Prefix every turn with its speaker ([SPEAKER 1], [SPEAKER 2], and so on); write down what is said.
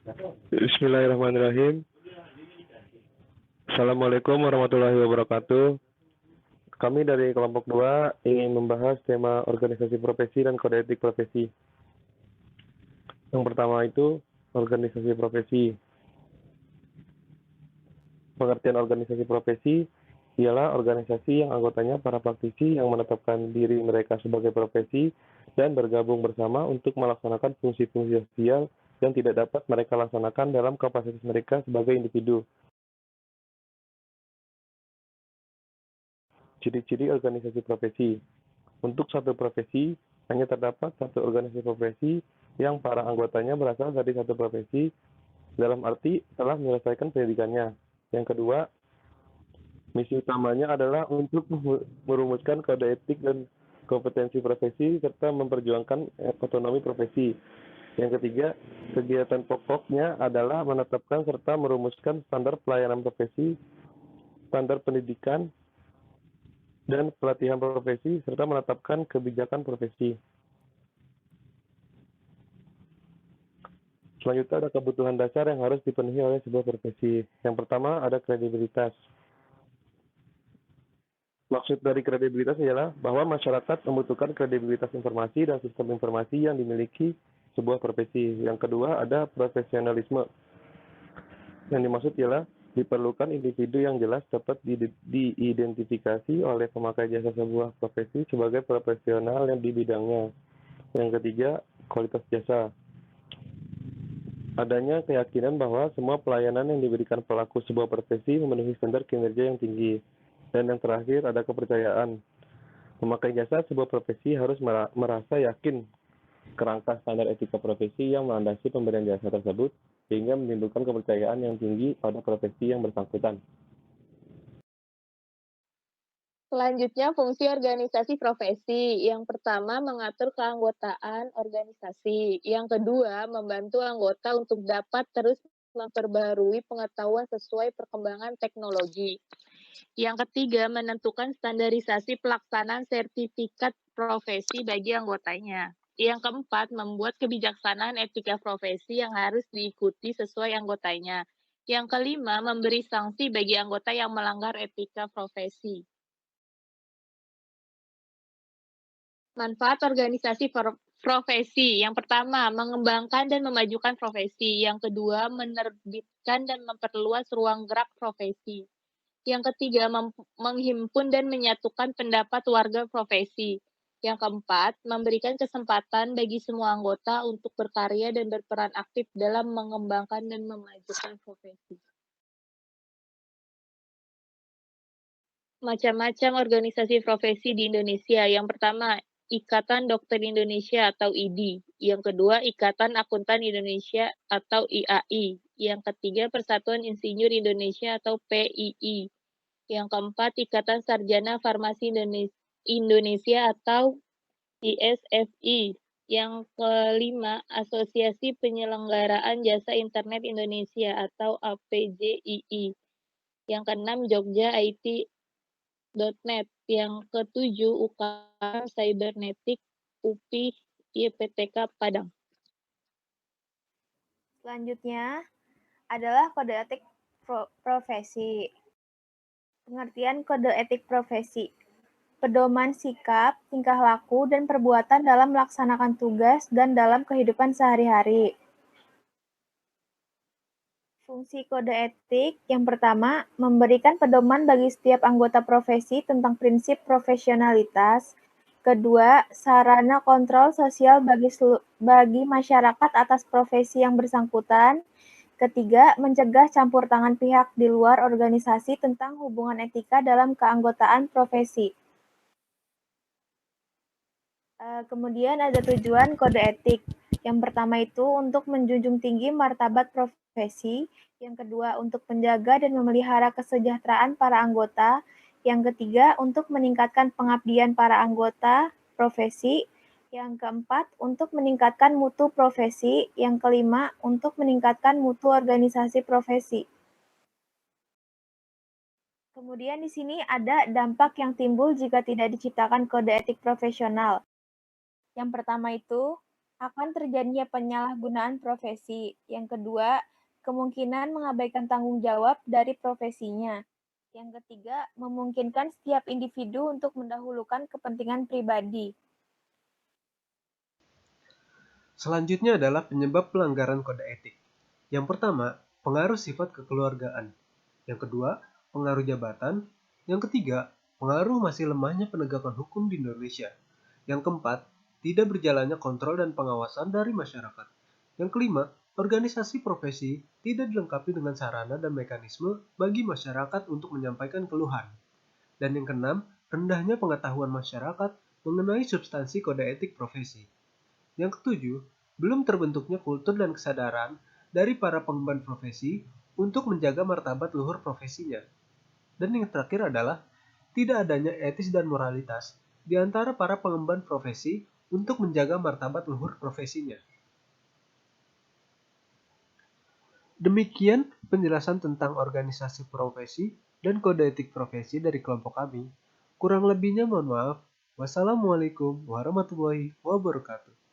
[SPEAKER 1] Bismillahirrahmanirrahim. Assalamualaikum warahmatullahi wabarakatuh. Kami dari kelompok 2 ingin membahas tema organisasi profesi dan kode etik profesi. Yang pertama itu organisasi profesi. Pengertian organisasi profesi ialah organisasi yang anggotanya para praktisi yang menetapkan diri mereka sebagai profesi dan bergabung bersama untuk melaksanakan fungsi-fungsi sosial yang tidak dapat mereka laksanakan dalam kapasitas mereka sebagai individu. Ciri-ciri organisasi profesi. Untuk satu profesi, hanya terdapat satu organisasi profesi yang para anggotanya berasal dari satu profesi dalam arti telah menyelesaikan pendidikannya. Yang kedua, misi utamanya adalah untuk merumuskan kode etik dan kompetensi profesi serta memperjuangkan otonomi profesi. Yang ketiga, kegiatan pokoknya adalah menetapkan serta merumuskan standar pelayanan profesi, standar pendidikan, dan pelatihan profesi, serta menetapkan kebijakan profesi. Selanjutnya ada kebutuhan dasar yang harus dipenuhi oleh sebuah profesi. Yang pertama ada kredibilitas. Maksud dari kredibilitas adalah bahwa masyarakat membutuhkan kredibilitas informasi dan sistem informasi yang dimiliki sebuah profesi. Yang kedua ada profesionalisme. Yang dimaksud ialah diperlukan individu yang jelas dapat diidentifikasi oleh pemakai jasa sebuah profesi sebagai profesional yang di bidangnya. Yang ketiga, kualitas jasa. Adanya keyakinan bahwa semua pelayanan yang diberikan pelaku sebuah profesi memenuhi standar kinerja yang tinggi. Dan yang terakhir, ada kepercayaan. Pemakai jasa sebuah profesi harus merasa yakin kerangka standar etika profesi yang melandasi pemberian jasa tersebut, sehingga menimbulkan kepercayaan yang tinggi pada profesi yang bersangkutan.
[SPEAKER 2] Selanjutnya, fungsi organisasi profesi. Yang pertama, mengatur keanggotaan organisasi. Yang kedua, membantu anggota untuk dapat terus memperbarui pengetahuan sesuai perkembangan teknologi. Yang ketiga, menentukan standarisasi pelaksanaan sertifikat profesi bagi anggotanya. Yang keempat, membuat kebijaksanaan etika profesi yang harus diikuti sesuai anggotanya. Yang kelima, memberi sanksi bagi anggota yang melanggar etika profesi. Manfaat organisasi profesi. Yang pertama, mengembangkan dan memajukan profesi. Yang kedua, menerbitkan dan memperluas ruang gerak profesi. Yang ketiga, menghimpun dan menyatukan pendapat warga profesi. Yang keempat, memberikan kesempatan bagi semua anggota untuk berkarya dan berperan aktif dalam mengembangkan dan memajukan profesi. Macam-macam organisasi profesi di Indonesia. Yang pertama, Ikatan Dokter Indonesia atau IDI. Yang kedua, Ikatan Akuntan Indonesia atau IAI. Yang ketiga, Persatuan Insinyur Indonesia atau PII. Yang keempat, Ikatan Sarjana Farmasi Indonesia atau ISFI. Yang kelima, Asosiasi Penyelenggaraan Jasa Internet Indonesia atau APJII. Yang keenam, Jogja IT.net. Yang ketujuh, UKM Cybernetik UPI IPTK Padang.
[SPEAKER 3] Selanjutnya adalah kode etik profesi. Pengertian kode etik profesi. Pedoman sikap, tingkah laku, dan perbuatan dalam melaksanakan tugas dan dalam kehidupan sehari-hari. Fungsi kode etik yang pertama, memberikan pedoman bagi setiap anggota profesi tentang prinsip profesionalitas. Kedua, sarana kontrol sosial bagi masyarakat atas profesi yang bersangkutan. Ketiga, mencegah campur tangan pihak di luar organisasi tentang hubungan etika dalam keanggotaan profesi. Kemudian ada tujuan kode etik. Yang pertama itu untuk menjunjung tinggi martabat profesi. Yang kedua untuk menjaga dan memelihara kesejahteraan para anggota. Yang ketiga untuk meningkatkan pengabdian para anggota profesi. Yang keempat untuk meningkatkan mutu profesi. Yang kelima untuk meningkatkan mutu organisasi profesi. Kemudian di sini ada dampak yang timbul jika tidak diciptakan kode etik profesional. Yang pertama itu, akan terjadinya penyalahgunaan profesi. Yang kedua, kemungkinan mengabaikan tanggung jawab dari profesinya. Yang ketiga, memungkinkan setiap individu untuk mendahulukan kepentingan pribadi.
[SPEAKER 4] Selanjutnya adalah penyebab pelanggaran kode etik. Yang pertama, pengaruh sifat kekeluargaan. Yang kedua, pengaruh jabatan. Yang ketiga, pengaruh masih lemahnya penegakan hukum di Indonesia. Yang keempat, tidak berjalannya kontrol dan pengawasan dari masyarakat. Yang kelima, organisasi profesi tidak dilengkapi dengan sarana dan mekanisme bagi masyarakat untuk menyampaikan keluhan. Dan yang keenam, rendahnya pengetahuan masyarakat mengenai substansi kode etik profesi. Yang ketujuh, belum terbentuknya kultur dan kesadaran dari para pengemban profesi untuk menjaga martabat luhur profesinya. Dan yang terakhir adalah tidak adanya etis dan moralitas di antara para pengemban profesi untuk menjaga martabat luhur profesinya. Demikian penjelasan tentang organisasi profesi dan kode etik profesi dari kelompok kami. Kurang lebihnya mohon maaf. Wassalamualaikum warahmatullahi wabarakatuh.